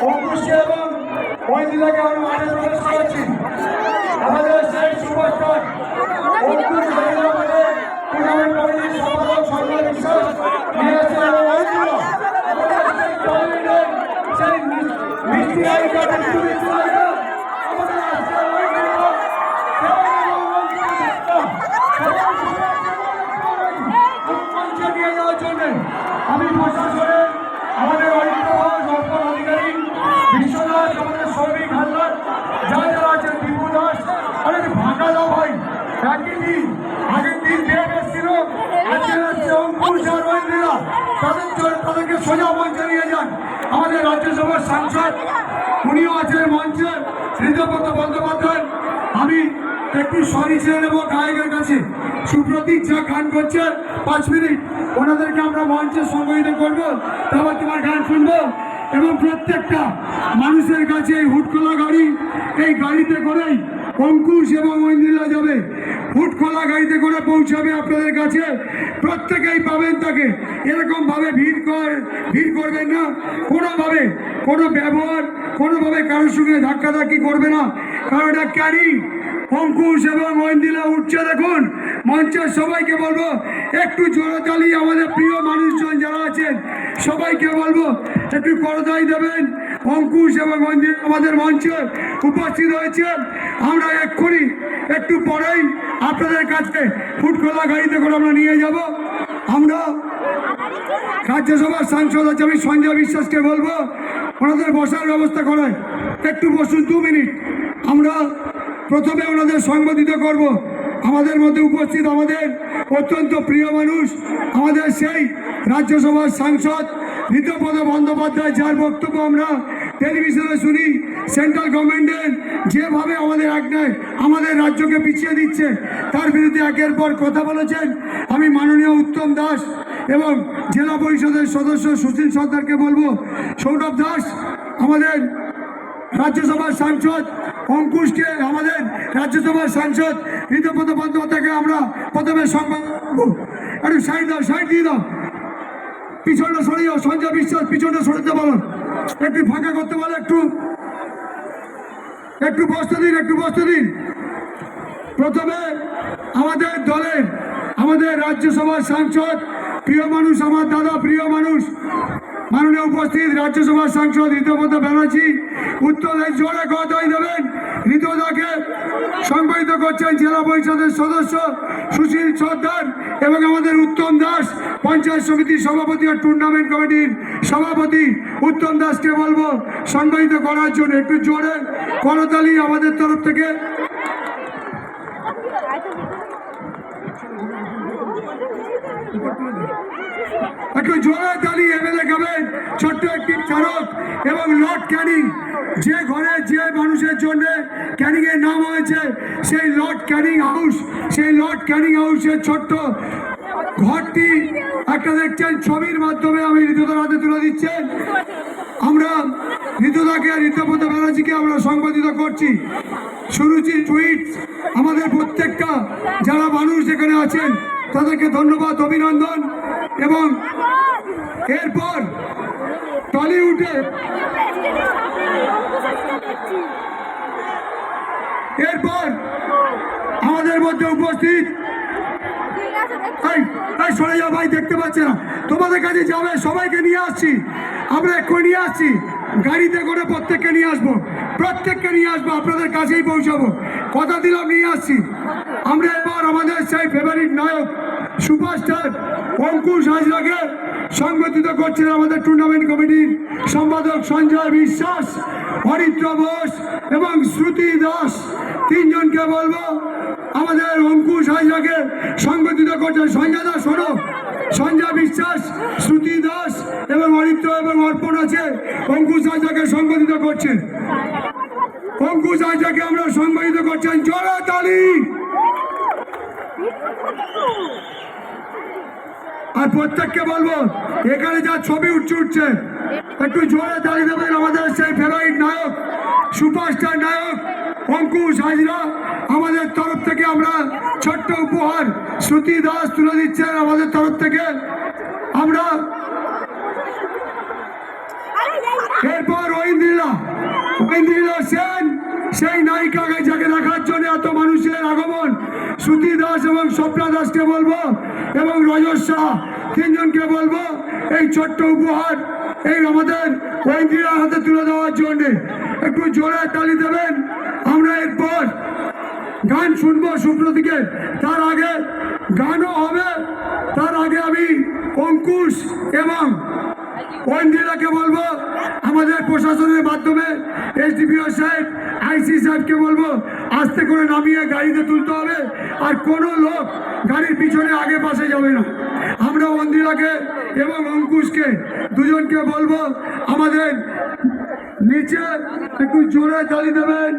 অঙ্কুশকে এবং মহিলাকে আমরা মাঠে প্রবেশ করেছি। আমাদের সেই সুপারস্টার অঙ্কুশ হায়দ্রাবাদের টুর্নামেন্ট কমিটির সম্পাদক সঞ্জয় বিশ্বাস নিয়ে এসেছেন এবং আমাদের সেই টুর্নামেন্টের সেই মিষ্টি আইকা আমাদের মঞ্চে নিয়ে যাওয়ার জন্য আমি প্রশাসনের আমাদের অধিকারী বিশ্বনাথ, আমাদের সৌমিক হালদার, যারা যারা আছেন, দীপু দাস, অনেক ভাঙা দাও ভাই। একই দিন আগের দিন ডেট এসেছিল, আজকে আসছে অঙ্কুশ আর রবীন্দ্রা, তাদেরকে সোজা মঞ্চে নিয়ে যান। আমাদের রাজ্যসভার সাংসদ উনিও আছেন মঞ্চে, হৃদয়পত বন্দ্যোপাধ্যায়। আমি একটু সরি ছেড়ে নেবো গায়কের কাছে। সুপ্রতীক যা গান করছে 5 মিনিট, ওনাদেরকে আমরা মঞ্চে সংগঠিত করবো, তারপর তোমার গান শুনবো। এবং প্রত্যেকটা মানুষের কাছে এই হুটখোলা গাড়ি, এই গাড়িতে করেই অঙ্কুশ এবং ঐন্দ্রিলা যাবে। হুটখোলা গাড়িতে করে পৌঁছাবে আপনাদের কাছে, প্রত্যেকেই পাবেন তাকে। এরকমভাবে ভিড় করবেন না, কোনোভাবে কোনো ব্যবহার, কোনোভাবে কারোর সঙ্গে ধাক্কাধাক্কি করবে না, কারণ এটা ক্যারি। অঙ্কুশ এবং ঐন্দ্রিলা উঠছে, দেখুন মঞ্চের সবাইকে বলবো একটু জোরতালি। আমাদের প্রিয় মানুষজন যারা আছেন সবাইকে বলবো একটু করতালি দেবেন। অঙ্কুশ এবং ঐন্দ্রিলা আমাদের মঞ্চে উপস্থিত হয়েছে। আমরা এক্ষুনি একটু পরেই আপনাদের কাছে ফুটখোলা গাড়িতে করে আমরা নিয়ে যাব। আমরা রাজ্যসভার সাংসদ আছে, আমি সঞ্জয় বিশ্বাসকে বলবো ওনাদের বসার ব্যবস্থা করেন। একটু বসুন 2 মিনিট। আমরা প্রথমে ওনাদের সংবোধিত করব। আমাদের মধ্যে উপস্থিত আমাদের অত্যন্ত প্রিয় মানুষ, আমাদের সেই রাজ্যসভার সাংসদ হৃদয়পদ বন্দ্যোপাধ্যায়, যার বক্তব্য আমরা টেলিভিশনে শুনি। সেন্ট্রাল গভর্নমেন্টের যেভাবে আমাদের রাজ্যকে পিছিয়ে দিচ্ছে, তার বিরুদ্ধে একের পর কথা বলেছেন। আমি মাননীয় উত্তম দাস এবং জেলা পরিষদের সদস্য সুশীল সর্দারকে বলবো, সৌরভ দাস আমাদের রাজ্যসভার সাংসদ, অঙ্কুশকে আমাদের রাজ্যসভার সাংসদ হৃদয়পদ বন্দ্যোপাধ্যায়কে আমরা প্রথমে সংবাদ। একটু সাইড দিয়ে দাও, পিছনটা সরে যাও। সঞ্জয় বিশ্বাস পিছনটা সরাতে বলো, একটু ফাঁকা করতে বলো, একটু বসতে দিন। প্রথমে আমাদের দলের, আমাদের রাজ্যসভার সাংসদ, প্রিয় মানুষ, আমার দাদা, প্রিয় মানুষ, মাননীয় উপস্থিত রাজ্যসভার সাংসদ হৃদয়পদ ব্যানার্জি, উত্তরের জোরে কথাই দেবেন। হৃদয়দাকে সংগঠিত করছেন জেলা পরিষদের সদস্য সুশীল সর্দার এবং আমাদের উত্তম দাস, পঞ্চায়েত সমিতির সভাপতি ও টুর্নামেন্ট কমিটির সভাপতি উত্তম দাসকে বলবো সংগঠিত করার জন্য। একটু জোরে করতালি আমাদের তরফ থেকে। একটু জোরে তালি। এমএলএ গাবেন ছোট্ট একটি চারক এবং লর্ড ক্যানিং, যে ঘরে যে মানুষের জন্য ক্যানিং এর নাম হয়েছে, সেই লর্ড ক্যানিং হাউস, সেই লর্ড ক্যানিং হাউসের ছোট্ট ঘরটি একটা দেখছেন ছবির মাধ্যমে আমি হৃদয়দার হাতে তুলে দিচ্ছেন। আমরা হৃদয়দাকে, হৃদয়পদ ব্যানার্জিকে আমরা সংবোধিত করছি। সুরুচি টুইট, আমাদের প্রত্যেকটা যারা মানুষ এখানে আছেন তাদেরকে ধন্যবাদ, অভিনন্দন। এবং এরপর টলিউডে আমাদের মধ্যে উপস্থিত, সরে যাও ভাই, দেখতে পাচ্ছে না, তোমাদের কাছে যাবে, সবাইকে নিয়ে আসছি, আমরা এক্ষুনি নিয়ে আসছি, গাড়িতে করে প্রত্যেককে নিয়ে আসবো, আপনাদের কাছেই পৌঁছাবো, কথা দিলাম, নিয়ে আসছি। আমরা এবার আমাদের সেই ফেভারিট নায়ক সুপারস্টার অঙ্কুশ হাজরাকে সংগঠিত করছেন আমাদের টুর্নামেন্ট কমিটির সম্পাদক সঞ্জয় বিশ্বাস, হরিদ্র বোস এবং শ্রুতি দাস, 3 জনকে বলবো আমাদের অঙ্কুশ হাজরাকে সংগঠিত করছেন। সঞ্জয় দাস শোনো, সঞ্জয় বিশ্বাস, শ্রুতি দাস এবং হরিদ্র এবং অর্পণ আছে, অঙ্কুশ হাজরাকে সংগঠিত করছেন। অঙ্কুশ হাজরাকে আমরা সংগঠিত করছেন, জোরে তালি। আর প্রত্যেককে বলবো এখানে যা ছবি উঠছে একটু জোরে তালি দেবেন। আমাদের সেই ফেভারিট নায়ক, সুপারস্টার নায়ক অঙ্কুশ হাজরা, আমাদের তরফ থেকে আমরা ছোট্ট উপহার শ্রুতি দাস তুলে দিচ্ছেন আমাদের তরফ থেকে। আমরা এরপর ঐন্দ্রিলা সেন, সেই নায়িকাকে যাকে দেখার জন্য এত মানুষের আগমন, শ্রুতি দাস এবং স্বপ্না দাসকে বলবো এবং রজত শাহ, তিনজনকে বলবো এই ছোট্ট উপহার এই আমাদের ঐন্দ্রিলার হাতে তুলে দেওয়ার জন্য একটু জোরে তালি দেবেন। আমরা এরপর গান শুনবো সুপ্রতীকের, তার আগে গানও হবে। তার আগে আমি অঙ্কুশ এবং ঐন্দ্রিলাকে বলবো আমাদের প্রশাসনের মাধ্যমে এসডিপিও সাহেব, আইসি সাহেবকে বলবো আস্তে করে নামিয়ে গাড়িতে তুলতে হবে, আর কোনো লোক গাড়ির পিছনে আগে পাশে যাবে না। আমরা ঐন্দ্রিলাকে এবং অঙ্কুশকে দুজনকে বলবো আমাদের নিচে একটু জোরে তালি দেবেন।